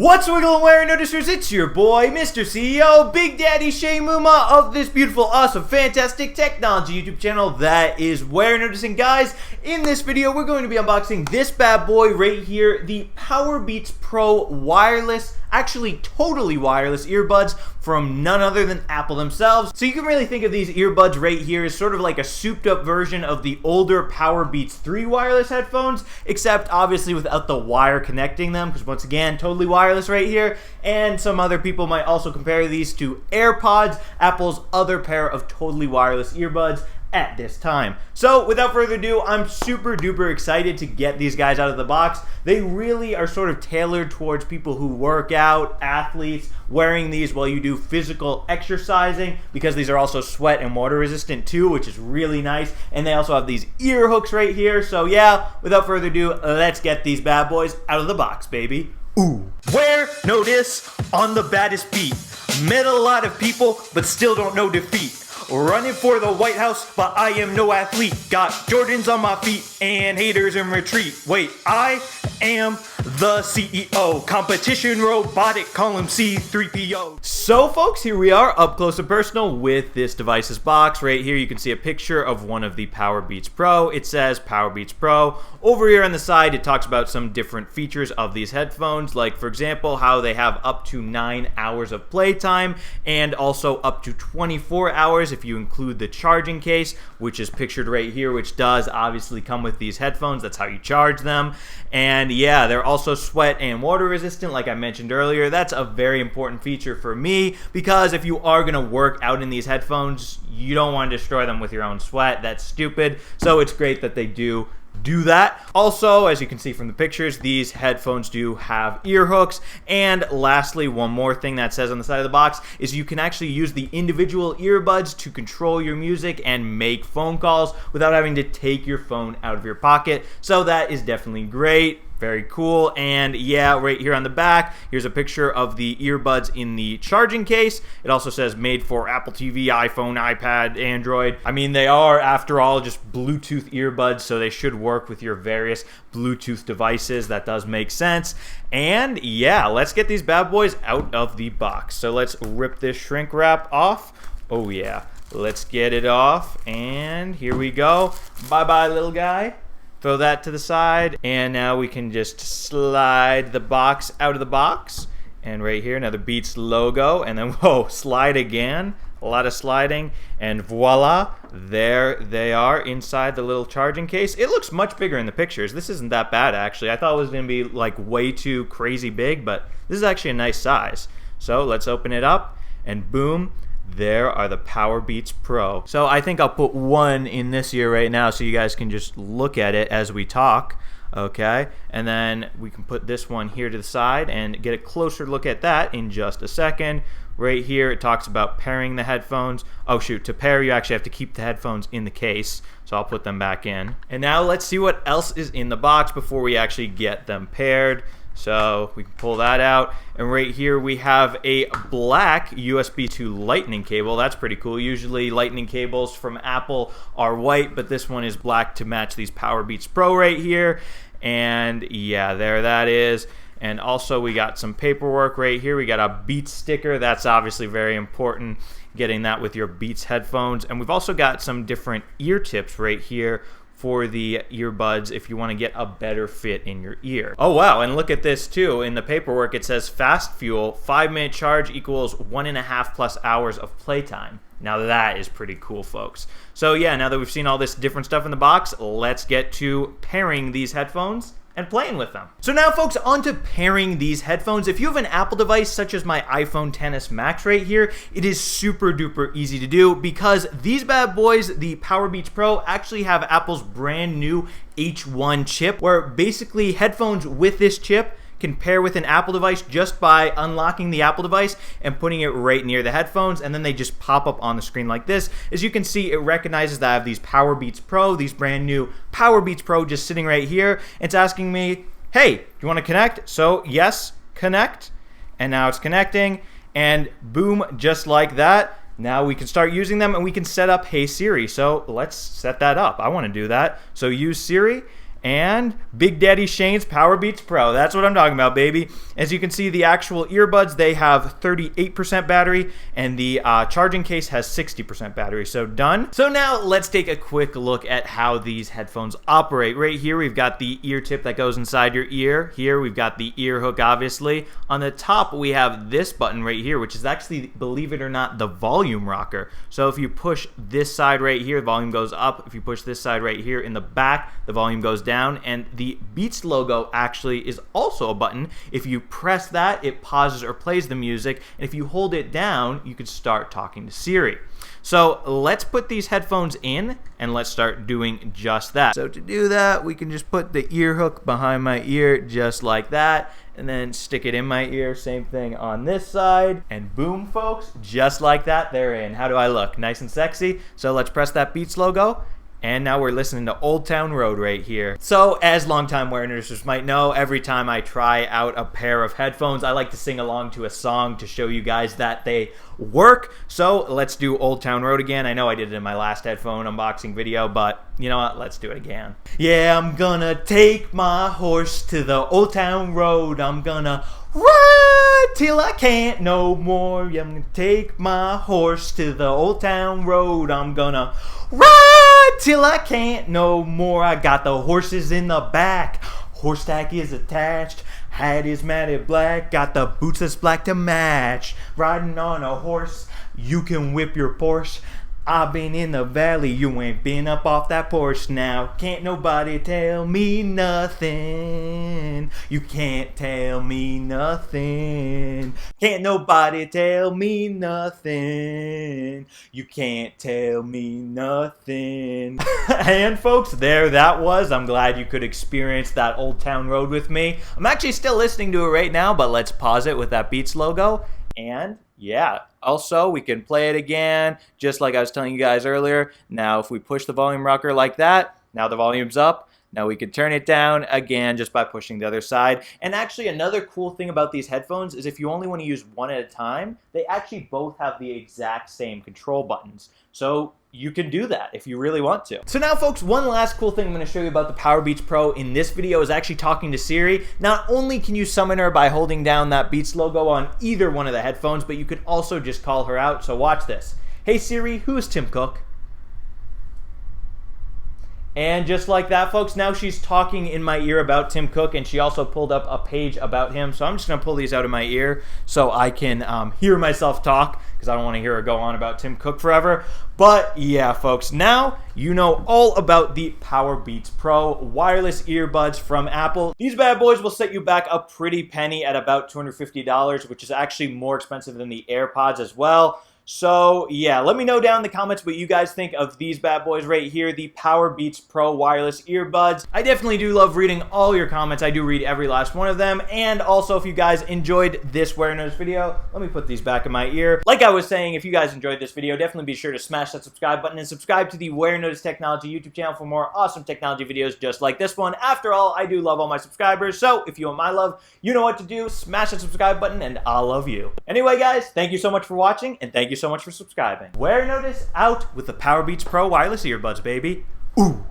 What's wiggling, Warenoticers? It's your boy, Mr. CEO, Big Daddy Shay Mumma of this beautiful, awesome, fantastic technology YouTube channel that is Warenotice. And guys, in this video, we're going to be unboxing this bad boy right here, the Powerbeats Pro wireless, actually totally wireless earbuds from none other than Apple themselves. So you can really think of these earbuds right here as sort of like a souped up version of the older Powerbeats 3 wireless headphones, except obviously without the wire connecting them, because once again, totally wireless right here. And some other people might also compare these to AirPods, Apple's other pair of totally wireless earbuds at this time. So without further ado, I'm super duper excited to get these guys out of the box. They really are sort of tailored towards people who work out, athletes, wearing these while you do physical exercising, because these are also sweat and water resistant too, which is really nice. And they also have these ear hooks right here. So yeah, without further ado, let's get these bad boys out of the box, baby. Ooh. Warenotice on the baddest beat. Met a lot of people, but still don't know defeat. Running for the White House, but I am no athlete. Got Jordans on my feet and haters in retreat. Wait, I am the CEO. Competition robotic, call him C3PO. So folks, here we are up close and personal with this device's box. Right here you can see a picture of one of the Powerbeats Pro. It says Powerbeats Pro. Over here on the side it talks about some different features of these headphones, like for example how they have up to 9 hours of playtime and also up to 24 hours if you include the charging case, which is pictured right here, which does obviously come with these headphones. That's how you charge them. And yeah, they're also sweat and water resistant, like I mentioned earlier. That's a very important feature for me, because if you are going to work out in these headphones, you don't want to destroy them with your own sweat. That's stupid. So it's great that they do that. Also, as you can see from the pictures, these headphones do have ear hooks. And lastly, one more thing that says on the side of the box is you can actually use the individual earbuds to control your music and make phone calls without having to take your phone out of your pocket. So that is definitely great. Very cool. And yeah, right here on the back, here's a picture of the earbuds in the charging case. It also says made for Apple TV, iPhone, iPad, Android. I mean, they are, after all, just Bluetooth earbuds, so they should work with your various Bluetooth devices. That does make sense. And yeah, let's get these bad boys out of the box. So let's rip this shrink wrap off. Oh yeah, let's get it off. And here we go. Bye-bye, little guy. Throw that to the side, and now we can just slide the box out of the box. And right here, another Beats logo, and then whoa, slide again. A lot of sliding, and voila, there they are inside the little charging case. It looks much bigger in the pictures. This isn't that bad, actually. I thought it was going to be like way too crazy big, but this is actually a nice size. So let's open it up, and boom, there are the Powerbeats Pro. So I think I'll put one in this ear right now so you guys can just look at it as we talk. Okay, and then we can put this one here to the side and get a closer look at that in just a second. Right here it talks about pairing the headphones. Oh shoot, to pair you actually have to keep the headphones in the case, so I'll put them back in. And now let's see what else is in the box before we actually get them paired. So we can pull that out, and right here we have a black USB to lightning cable. That's pretty cool. Usually lightning cables from Apple are white, but this one is black to match these Powerbeats Pro right here. And yeah, there that is. And also we got some paperwork right here. We got a Beats sticker. That's obviously very important, getting that with your Beats headphones. And we've also got some different ear tips right here for the earbuds if you want to get a better fit in your ear. Oh wow, and look at this too. In the paperwork it says fast fuel, 5-minute charge equals 1.5+ hours of playtime. Now that is pretty cool, folks. So yeah, now that we've seen all this different stuff in the box, let's get to pairing these headphones and playing with them. So now folks, on to pairing these headphones. If you have an Apple device such as my iPhone XS Max right here, it is super duper easy to do, because these bad boys, the Powerbeats Pro, actually have Apple's brand new H1 chip, where basically headphones with this chip can pair with an Apple device just by unlocking the Apple device and putting it right near the headphones, and then they just pop up on the screen like this. As you can see, it recognizes that I have these Powerbeats Pro, these brand new Powerbeats Pro just sitting right here. It's asking me, hey, do you want to connect? So yes, connect. And now it's connecting, and boom, just like that. Now we can start using them, and we can set up Hey Siri. So let's set that up. I want to do that. So use Siri. and Big Daddy Shane's Powerbeats Pro. That's what I'm talking about, baby. As you can see, the actual earbuds, they have 38% battery, and the charging case has 60% battery, so done. So now let's take a quick look at how these headphones operate. Right here, we've got the ear tip that goes inside your ear. Here, we've got the ear hook, obviously. On the top, we have this button right here, which is actually, believe it or not, the volume rocker. So if you push this side right here, the volume goes up. If you push this side right here in the back, the volume goes down. And the Beats logo actually is also a button. If you press that, it pauses or plays the music. And if you hold it down, you can start talking to Siri. So let's put these headphones in and let's start doing just that. So to do that, we can just put the ear hook behind my ear just like that, and then stick it in my ear. Same thing on this side, and boom, folks, just like that, they're in. How do I look? Nice and sexy. So let's press that Beats logo. And now we're listening to Old Town Road right here. So as longtime Warenoticers might know, every time I try out a pair of headphones, I like to sing along to a song to show you guys that they work. So let's do Old Town Road again. I know I did it in my last headphone unboxing video, but you know what? Let's do it again. Yeah, I'm gonna take my horse to the Old Town Road. I'm gonna ride till I can't no more. Yeah, I'm gonna take my horse to the Old Town Road. I'm gonna ride till I can't no more. I got the horses in the back. Horse tack is attached. Hat is matted black. Got the boots that's black to match. Riding on a horse, you can whip your Porsche. I've been in the valley, you ain't been up off that porch now. Can't nobody tell me nothing. You can't tell me nothing. Can't nobody tell me nothing. You can't tell me nothing. And folks, there that was. I'm glad you could experience that Old Town Road with me. I'm actually still listening to it right now, but let's pause it with that Beats logo. And yeah, also we can play it again, just like I was telling you guys earlier. Now if we push the volume rocker like that, now the volume's up. Now we can turn it down again just by pushing the other side. And actually another cool thing about these headphones is if you only want to use one at a time, they actually both have the exact same control buttons. So you can do that if you really want to. So now folks, one last cool thing I'm going to show you about the Powerbeats Pro in this video is actually talking to Siri. Not only can you summon her by holding down that Beats logo on either one of the headphones, but you could also just call her out. So watch this. Hey Siri, who is Tim Cook? And just like that, folks, now she's talking in my ear about Tim Cook, and she also pulled up a page about him. So I'm just going to pull these out of my ear so I can hear myself talk, because I don't want to hear her go on about Tim Cook forever. But yeah, folks, now you know all about the Powerbeats Pro wireless earbuds from Apple. These bad boys will set you back a pretty penny at about $250, which is actually more expensive than the AirPods as well. So yeah, let me know down in the comments what you guys think of these bad boys right here, the Powerbeats Pro wireless earbuds. I definitely do love reading all your comments. I do read every last one of them. And also, if you guys enjoyed this Warenotice video, let me put these back in my ear. Like I was saying, if you guys enjoyed this video, definitely be sure to smash that subscribe button and subscribe to the Warenotice Technology YouTube channel for more awesome technology videos just like this one. After all, I do love all my subscribers, so if you want my love, you know what to do. Smash that subscribe button and I'll love you. Anyway, guys, thank you so much for watching, and thank you so much for subscribing. Warenotice out with the Powerbeats Pro wireless earbuds, baby. Ooh.